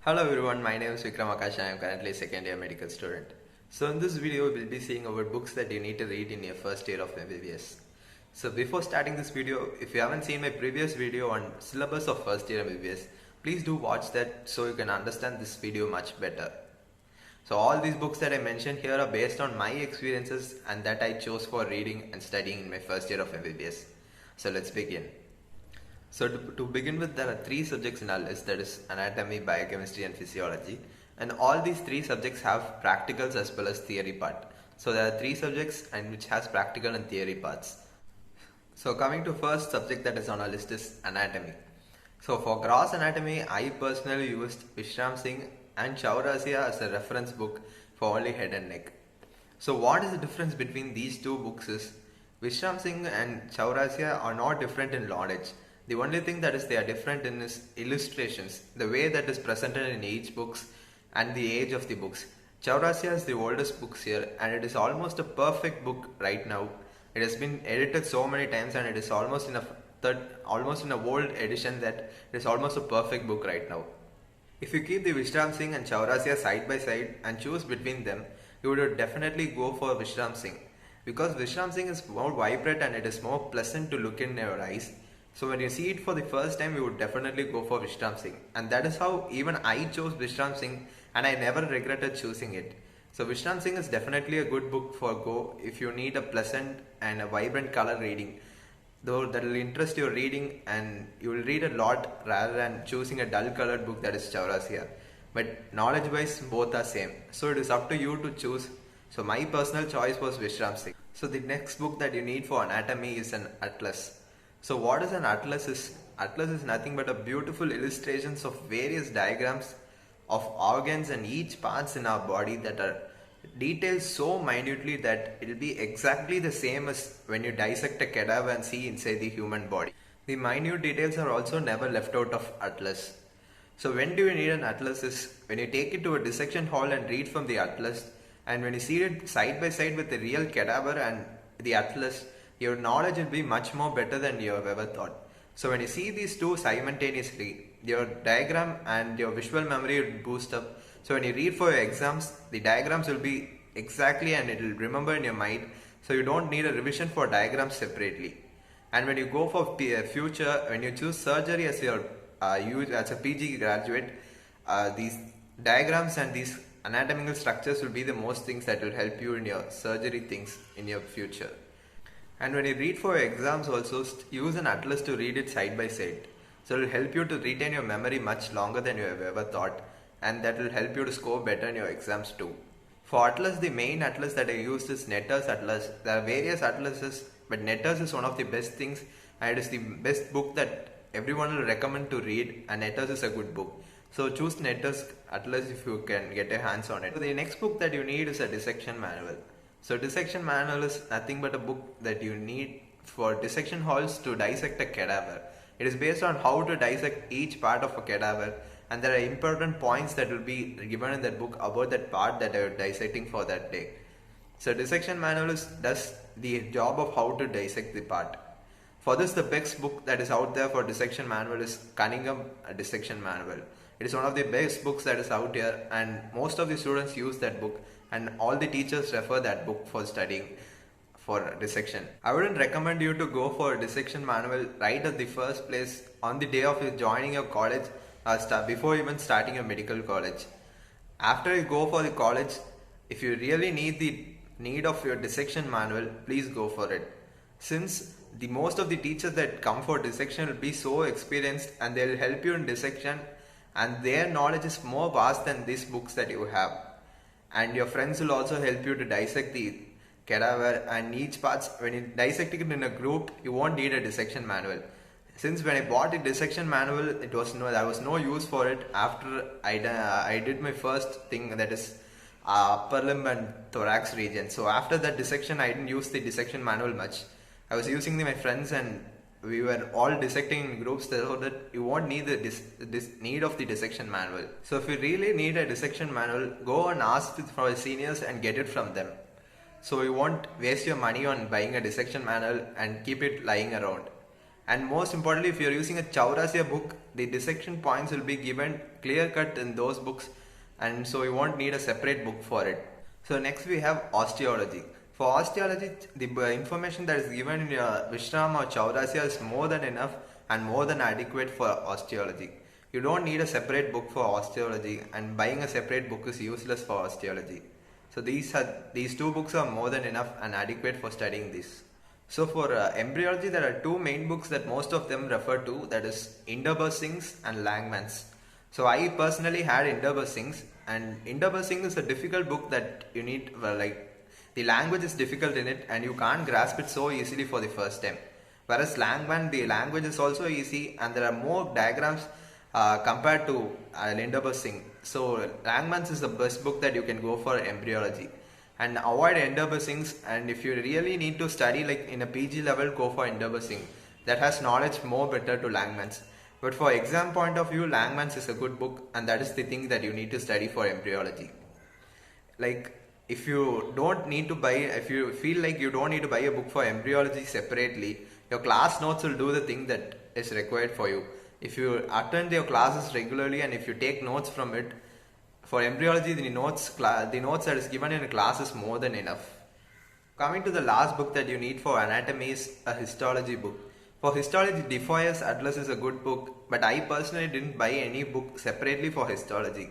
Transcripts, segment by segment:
Hello everyone, my name is Vikram Akash and I am currently a second year medical student. So in this video we will be seeing about books that you need to read in your first year of MBBS. So before starting this video, if you haven't seen my previous video on syllabus of first year MBBS, please do watch that so you can understand this video much better. So all these books that I mentioned here are based on my experiences and that I chose for reading and studying in my first year of MBBS. So let's begin. So to begin with, there are three subjects in our list, that is anatomy, biochemistry and physiology, and all these three subjects have practicals as well as theory part. So there are three subjects and which has practical and theory parts. So coming to first subject that is on our list is anatomy. So for gross anatomy, I personally used Vishram Singh and Chaurasia as a reference book for only head and neck. So what is the difference between these two books is Vishram Singh and Chaurasia are not different in knowledge. The only thing that is they are different in is illustrations, the way that is presented in each books and the age of the books. Chaurasia is the oldest books here and it is almost a perfect book right now. It has been edited so many times and it is almost in a old edition that it is almost a perfect book right now. If you keep the Vishram Singh and Chaurasia side by side and choose between them, you would definitely go for Vishram Singh because Vishram Singh is more vibrant and it is more pleasant to look in your eyes. So when you see it for the first time, you would definitely go for Vishram Singh. And that is how even I chose Vishram Singh and I never regretted choosing it. So Vishram Singh is definitely a good book for go if you need a pleasant and a vibrant color reading. Though that will interest your reading and you will read a lot rather than choosing a dull colored book that is Chaurasia. But knowledge wise both are same. So it is up to you to choose. So my personal choice was Vishram Singh. So the next book that you need for anatomy is an atlas. So what is an atlas is? Atlas is nothing but a beautiful illustrations of various diagrams of organs and each parts in our body that are detailed so minutely that it will be exactly the same as when you dissect a cadaver and see inside the human body. The minute details are also never left out of atlas. So when do you need an atlas is when you take it to a dissection hall and read from the atlas, and when you see it side by side with the real cadaver and the atlas, your knowledge will be much more better than you have ever thought. So when you see these two simultaneously, your diagram and your visual memory will boost up. So when you read for your exams, the diagrams will be exactly and it will remember in your mind. So you don't need a revision for diagrams separately. And when you go for future, when you choose surgery as your as a PG graduate, these diagrams and these anatomical structures will be the most things that will help you in your surgery things in your future. And when you read for your exams also, use an atlas to read it side by side. So it will help you to retain your memory much longer than you have ever thought, and that will help you to score better in your exams too. For atlas, the main atlas that I used is Netter's Atlas. There are various atlases, but Netter's is one of the best things and it is the best book that everyone will recommend to read, and Netter's is a good book. So choose Netter's Atlas if you can get your hands on it. So the next book that you need is a dissection manual. So dissection manual is nothing but a book that you need for dissection halls to dissect a cadaver. It is based on how to dissect each part of a cadaver, and there are important points that will be given in that book about that part that you are dissecting for that day. So dissection manual does the job of how to dissect the part. For this, the best book that is out there for dissection manual is Cunningham Dissection Manual. It is one of the best books that is out here, and most of the students use that book and all the teachers refer that book for studying for dissection. I wouldn't recommend you to go for a dissection manual right at the first place on the day of you joining your college before even starting your medical college. After you go for the college, if you really need of your dissection manual, please go for it. Since the most of the teachers that come for dissection will be so experienced and they will help you in dissection, and their knowledge is more vast than these books that you have. And your friends will also help you to dissect the cadaver and each parts. When you dissect it in a group, you won't need a dissection manual. Since when I bought a dissection manual, there was no use for it after I did my first thing, that is upper limb and thorax region. So after that dissection, I didn't use the dissection manual much. I was using my friends and we were all dissecting in groups so that you won't need the need of the dissection manual. So if you really need a dissection manual, go and ask for seniors and get it from them. So you won't waste your money on buying a dissection manual and keep it lying around. And most importantly, if you're using a Chaurasia book, the dissection points will be given clear cut in those books, and so you won't need a separate book for it. So next we have osteology. For osteology, the information that is given in your Vishram or Chaurasya is more than enough and more than adequate for osteology. You don't need a separate book for osteology, and buying a separate book is useless for osteology. So these two books are more than enough and adequate for studying this. So for embryology, there are two main books that most of them refer to, that is Inderber Singh's and Langmann's. So I personally had Inderber Singh's, and Inderber Singh is a difficult book that you need, the language is difficult in it and you can't grasp it so easily for the first time. Whereas Langmann, the language is also easy and there are more diagrams compared to Inderber Singh. So Langmann's is the best book that you can go for embryology. And avoid Inderber Singh's, and if you really need to study like in a PG level, go for Inderber Singh. That has knowledge more better to Langmann's. But for exam point of view, Langmann's is a good book, and that is the thing that you need to study for embryology. Like if you feel like you don't need to buy a book for embryology separately, your class notes will do the thing that is required for you. If you attend your classes regularly and if you take notes from it, for embryology, the notes that is given in a class is more than enough. Coming to the last book that you need for anatomy is a histology book. For histology, Defoe's Atlas is a good book, but I personally didn't buy any book separately for histology.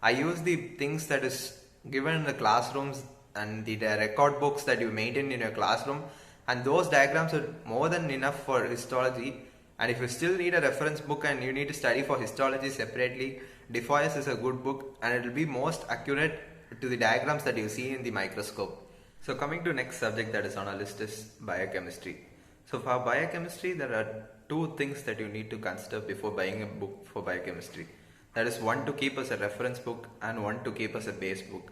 I use the things that is given in the classrooms and the record books that you maintain in your classroom, and those diagrams are more than enough for histology. And if you still need a reference book and you need to study for histology separately, Defoe's is a good book and it will be most accurate to the diagrams that you see in the microscope. So coming to next subject that is on our list is biochemistry. So for biochemistry, there are two things that you need to consider before buying a book for biochemistry. That is one to keep as a reference book and one to keep as a base book.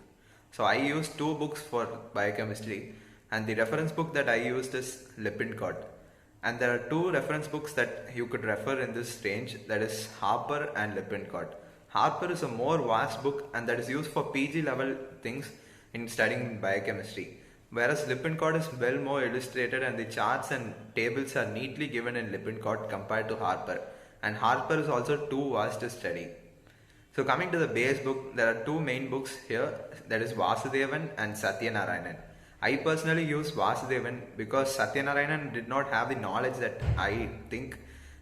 So I used two books for biochemistry, and the reference book that I used is Lippincott. And there are two reference books that you could refer in this range, that is Harper and Lippincott. Harper is a more vast book and that is used for PG level things in studying biochemistry. Whereas Lippincott is well more illustrated and the charts and tables are neatly given in Lippincott compared to Harper. And Harper is also too vast to study. So coming to the base book, there are two main books here, that is Vasudevan and Satyanarayanan. I personally use Vasudevan because Satyanarayanan did not have the knowledge that I think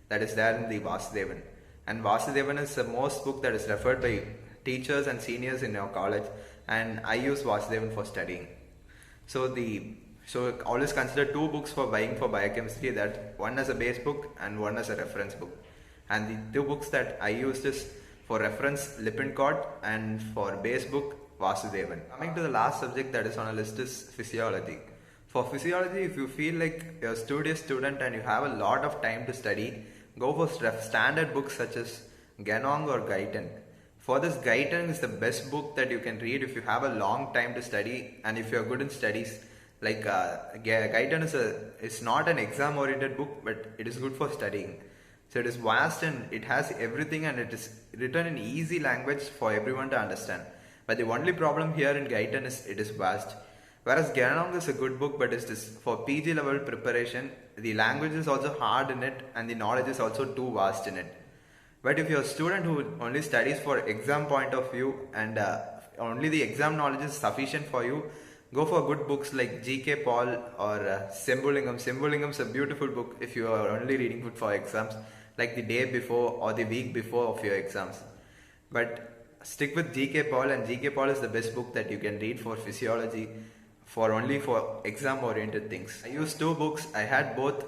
that is there in the Vasudevan. And Vasudevan is the most book that is referred by teachers and seniors in our college, and I use Vasudevan for studying. So always consider two books for buying for biochemistry, that one as a base book and one as a reference book. And the two books that I used is for reference Lippincott and for base book Vasudevan. Coming to the last subject that is on our list is physiology. For physiology, if you feel like you're a studious student and you have a lot of time to study, go for standard books such as Genong or Guyton. For this, Guyton is the best book that you can read if you have a long time to study and if you're good in studies. Like Guyton is not an exam oriented book, but it is good for studying. So it is vast and it has everything and it is written in easy language for everyone to understand. But the only problem here in Guyton is it is vast. Whereas Genong is a good book, but it is for PG level preparation. The language is also hard in it and the knowledge is also too vast in it. But if you're a student who only studies for exam point of view and only the exam knowledge is sufficient for you, go for good books like G.K. Paul or Sembulingam. Sembulingam is a beautiful book if you are only reading it for exams, like the day before or the week before of your exams. But stick with G.K. Paul, and G.K. Paul is the best book that you can read for physiology only for exam oriented things. I used two books. I had both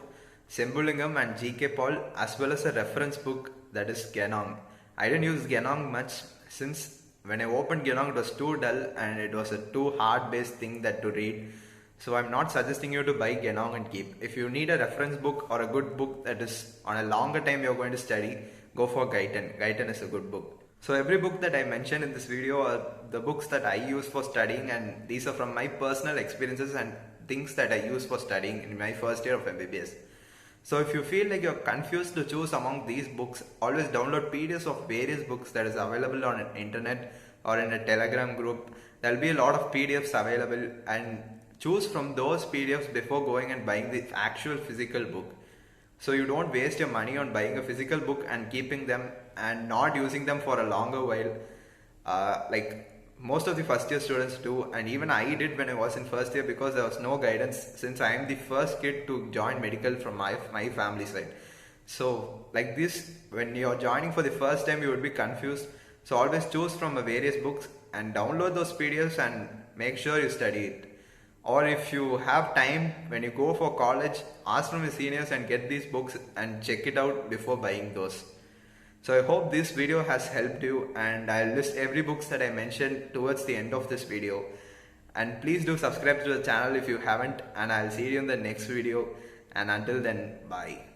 Sembulingam and G.K. Paul as well as a reference book, that is Genong. I didn't use Genong much since when I opened Genong it was too dull and it was a too hard based thing that to read. So I'm not suggesting you to buy Genong and keep. If you need a reference book or a good book that is on a longer time you're going to study, go for Guyton. Guyton is a good book. So every book that I mentioned in this video are the books that I use for studying, and these are from my personal experiences and things that I use for studying in my first year of MBBS. So if you feel like you're confused to choose among these books, always download PDFs of various books that is available on the internet or in a Telegram group. There will be a lot of PDFs available, and choose from those PDFs before going and buying the actual physical book. so you don't waste your money on buying a physical book and keeping them and not using them for a longer while, like most of the first year students do, and even I did when I was in first year, because there was no guidance, since I am the first kid to join medical from my family side. So like this, when you're joining for the first time, you would be confused. So always choose from a various books and download those PDFs and make sure you study it. Or if you have time, when you go for college, ask from your seniors and get these books and check it out before buying those. So I hope this video has helped you, and I'll list every books that I mentioned towards the end of this video. And please do subscribe to the channel if you haven't, and I'll see you in the next video, and until then, bye.